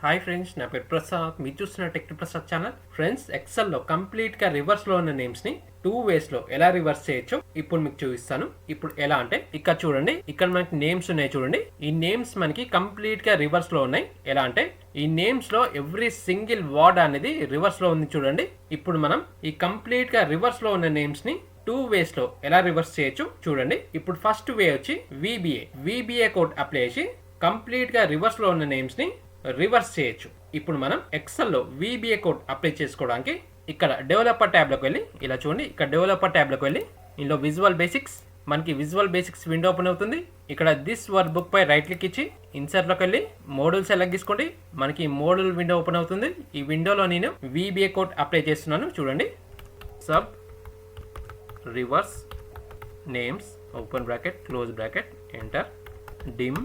Hi friends, నా పేరు ప్రసాద్. మీరు చూస్తున్న టెక్ ప్రసాద్ ఛానల్. ఫ్రెండ్స్, ఎక్సెల్లో కంప్లీట్గా రివర్స్లో ఉన్న నేమ్స్ని 2 వేస్లో ఎలా రివర్స్ చేయొచ్చో ఇప్పుడు మీకు చూపిస్తాను. ఇప్పుడు ఎలా అంటే ఇక్కడ చూడండి, ఇక్కడ మనకి నేమ్స్ ఉన్నాయి చూడండి. ఈ నేమ్స్ మనకి కంప్లీట్గా రివర్స్లో ఉన్నాయి. ఎలా అంటే ఈ నేమ్స్లో ఎవ్రీ సింగిల్ వర్డ్ అనేది రివర్స్లో ఉంది చూడండి. ఇప్పుడు మనం ఈ కంప్లీట్గా రివర్స్లో ఉన్న నేమ్స్ని 2 వేస్లో ఎలా రివర్స్ చేయొచ్చు చూడండి. ఇప్పుడు ఫస్ట్ వే వచ్చి విబిఏ కోడ్ అప్లై చేసి కంప్లీట్గా రివర్స్లో ఉన్న నేమ్స్ని రివర్స్ చేయొచ్చు. ఇప్పుడు మనం ఎక్సెల్లో విబిఏ కోడ్ అప్లై చేసుకోవడానికి ఇక్కడ డెవలపర్ ట్యాబ్లోకి వెళ్ళి ఇలా చూడండి. ఇక్కడ డెవలపర్ ట్యాబ్లోకి వెళ్ళి ఇందులో విజువల్ బేసిక్స్, మనకి విజువల్ బేసిక్స్ విండో ఓపెన్ అవుతుంది. ఇక్కడ దిస్ వర్క్ బుక్ పై రైట్ క్లిక్ ఇచ్చి ఇన్సర్ట్లోకి వెళ్ళి మోడల్ సెలెక్ట్ చేసుకోండి. మనకి మోడల్ విండో ఓపెన్ అవుతుంది. ఈ విండోలో నేను విబిఏ కోడ్ అప్లై చేస్తున్నాను చూడండి. Sub reverse names open bracket close bracket enter dim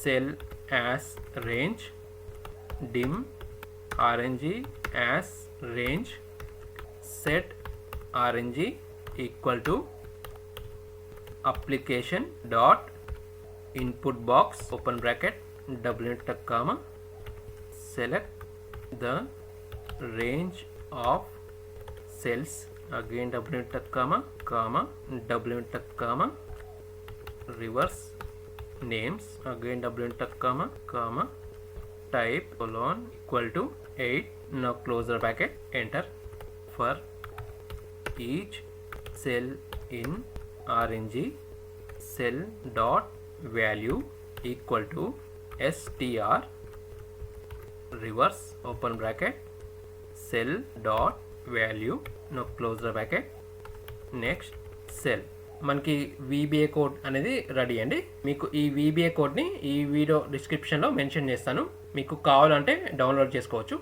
cell as range dim rng as range set rng equal to application dot input box open bracket double comma select the range of cells again double comma double comma reverse names again double comma type colon equal to 8. now close the bracket enter. for each cell in rng cell dot value equal to str reverse open bracket cell dot value. now close the bracket next cell. మనకి VBA code అనేది ready అండి. మీకు ఈ VBA కోడ్ని ఈ video డిస్క్రిప్షన్లో mention చేస్తాను, మీకు కావాలంటే డౌన్లోడ్ చేసుకోవచ్చు.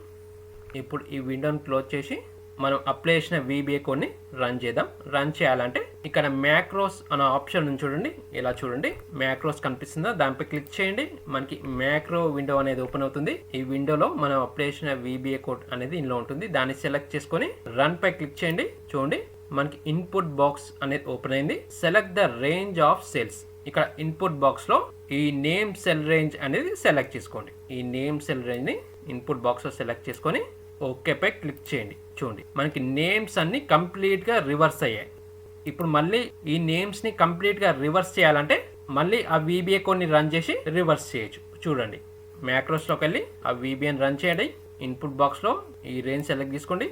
ఇప్పుడు ఈ విండోని క్లోజ్ చేసి మనం అప్లై చేసిన విబిఏ కోడ్ని రన్ చేద్దాం. రన్ చేయాలంటే ఇక్కడ మ్యాక్రోస్ అనే ఆప్షన్ ఉంది చూడండి. ఇలా చూడండి, మ్యాక్రోస్ కనిపిస్తుందా, దానిపై క్లిక్ చేయండి. మనకి మ్యాక్రో విండో అనేది ఓపెన్ అవుతుంది. ఈ విండోలో మనం అప్లై చేసిన విబిఏ కోడ్ అనేది ఇందులో ఉంటుంది. దాన్ని సెలెక్ట్ చేసుకొని రన్ పై క్లిక్ చేయండి. చూడండి, మనకి ఇన్పుట్ బాక్స్ అనేది ఓపెన్ అయింది. Select the range of cells. ఇక్కడ ఇన్పుట్ బాక్స్ లో ఈ నేమ్ సెల్ రేంజ్ అనేది సెలెక్ట్ చేసుకోండి. ఈ నేమ్ సెల్ రేంజ్ ని ఇన్పుట్ బాక్స్ లో సెలెక్ట్ చేసుకొని ఓకే పై క్లిక్ చేయండి. చూడండి, మనకి నేమ్స్ అన్ని కంప్లీట్ గా రివర్స్ అయ్యాయి. ఇప్పుడు మళ్ళీ ఈ నేమ్స్ ని కంప్లీట్ గా రివర్స్ చేయాలంటే మళ్ళీ ఆ విబిఏ కోడ్ ని రన్ చేసి రివర్స్ చేయొచ్చు. చూడండి, మ్యాక్రోస్ లోకి వెళ్ళి ఆ విబిఏని రన్ చేయండి. ఇన్పుట్ బాక్స్ లో ఈ రేంజ్ సెలెక్ట్ చేసుకోండి.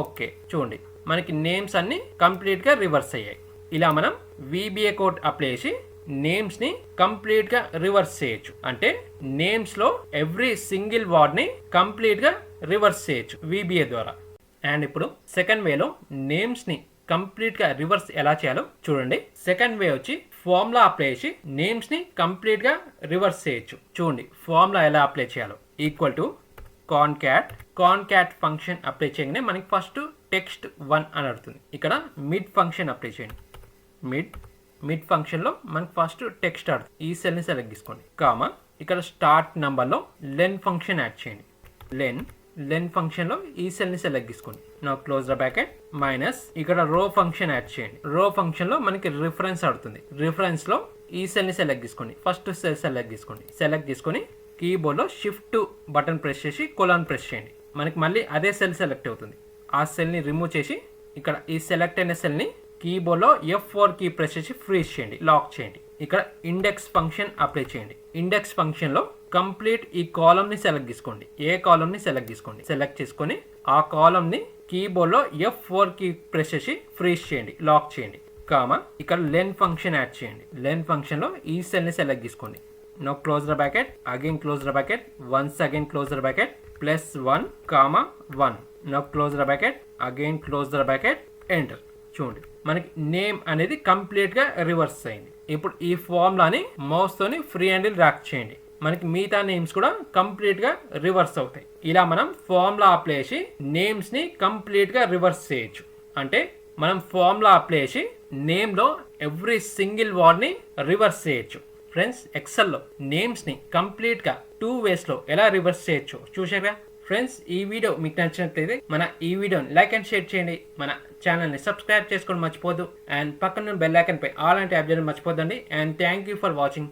ఓకే, చూడండి, మనకి నేమ్స్ అన్ని కంప్లీట్ గా రివర్స్ అయ్యాయి. ఇలా మనం విబిఏ కోడ్ అప్లై చేసి నేమ్స్ ని కంప్లీట్ గా రివర్స్ చేయొచ్చు. అంటే నేమ్స్ లో ఎవ్రీ సింగిల్ వర్డ్ ని కంప్లీట్ గా రివర్స్ చేయొచ్చు విబిఏ ద్వారా. అండ్ ఇప్పుడు సెకండ్ వేలో నేమ్స్ ని కంప్లీట్ గా రివర్స్ ఎలా చేయాలో చూడండి. సెకండ్ వే వచ్చి ఫార్ములా అప్లై చేసి నేమ్స్ ని కంప్లీట్ గా రివర్స్ చేయొచ్చు. చూడండి, ఫార్ములా ఎలా అప్లై చేయాలో ఈక్వల్ టు కాన్కాట్ ఫంక్షన్ అప్లై చేయగానే మనకి ఫస్ట్ టెక్స్ట్ 1 అని అడుగుతుంది. ఇక్కడ మిడ్ ఫంక్షన్ అప్లై చేయండి. మిడ్ ఫంక్షన్ లో మనకి ఫస్ట్ టెక్స్ట్ అడుగుతుంది. ఈ సెల్ ని సెలెక్ట్ చేసుకోండి. కామా ఇక్కడ స్టార్ట్ నంబర్ లో లెన్ ఫంక్షన్ యాడ్ చేయండి. లెన్ ఫంక్షన్ లో ఈ సెల్ ని సెలెక్ట్ చేసుకోండి. నా క్లోజ్ ద బ్రాకెట్ మైనస్ ఇక్కడ రో ఫంక్షన్ యాడ్ చేయండి. రో ఫంక్షన్ లో మనకి రిఫరెన్స్ అడుగుతుంది. రిఫరెన్స్ లో ఈ సెల్ ని సెలెక్ట్ చేసుకోండి. ఫస్ట్ సెల్ సెలెక్ట్ చేసుకొని కీబోర్డ్ లో షిఫ్ట్ బటన్ ప్రెస్ చేసి కొలాన్ ప్రెస్ చేయండి. మనకి మళ్ళీ అదే సెల్ సెలెక్ట్ అవుతుంది. ఆ సెల్ ని రిమూవ్ చేసి ఇక్కడ ఈ సెలెక్ట్ అయిన సెల్ ని కీబోర్డ్ లో F4 కీ ప్రెస్ చేసి ఫ్రీజ్ చేయండి, లాక్ చేయండి. ఇక్కడ ఇండెక్స్ ఫంక్షన్ అప్లై చేయండి. ఇండెక్స్ ఫంక్షన్ లో కంప్లీట్ ఈ కాలమ్ ని సెలెక్ట్ చేసుకోండి. ఏ కాలమ్ ని సెలెక్ట్ చేసుకొని ఆ కాలమ్ ని కీబోర్డ్ లో F4 కీ ప్రెస్ చేసి ఫ్రీజ్ చేయండి, లాక్ చేయండి. కామా ఇక్కడ లెన్ ఫంక్షన్ యాడ్ చేయండి. లెన్ ఫంక్షన్ లో ఈ సెల్ ని సెలెక్ట్ చేసుకోండి. Now close the bracket, again close the bracket, once again close the bracket, plus 1, comma 1. Now close the bracket, again close the bracket, enter. చూడండి, మనకి name అనేది complete గా reverse అయింది. ఇప్పుడు ఈ ఫార్ములాని మౌస్ తోని ఫ్రీ హ్యాండిల్ ర్యాక్ చేయండి. మనకి మిగతా నేమ్స్ కూడా కంప్లీట్ గా రివర్స్ అవుతాయి. ఇలా మనం ఫార్ములా అప్లై చేసి నేమ్స్ ని కంప్లీట్ గా రివర్స్ చేయొచ్చు. అంటే మనం ఫార్ములా అప్లై చేసి నేమ్ లో ఎవ్రీ సింగిల్ వర్డ్ ని రివర్స్ చేయొచ్చు. ఫ్రెండ్స్, ఎక్సెల్లో నేమ్స్ ని కంప్లీట్ గా 2 వేస్ లో ఎలా రివర్స్ చేయొచ్చు చూసారా. ఫ్రెండ్స్, ఈ వీడియో మీకు నచ్చినట్లయితే మన ఈ వీడియోని లైక్ అండ్ షేర్ చేయండి. మన ఛానల్ని సబ్స్క్రైబ్ చేసుకోవడం మర్చిపోద్దు. అండ్ పక్కన బెల్ ఐకాన్ పై ఆల్ అని ట్యాప్ చేయడం మర్చిపోద్దండి. And thank you for watching.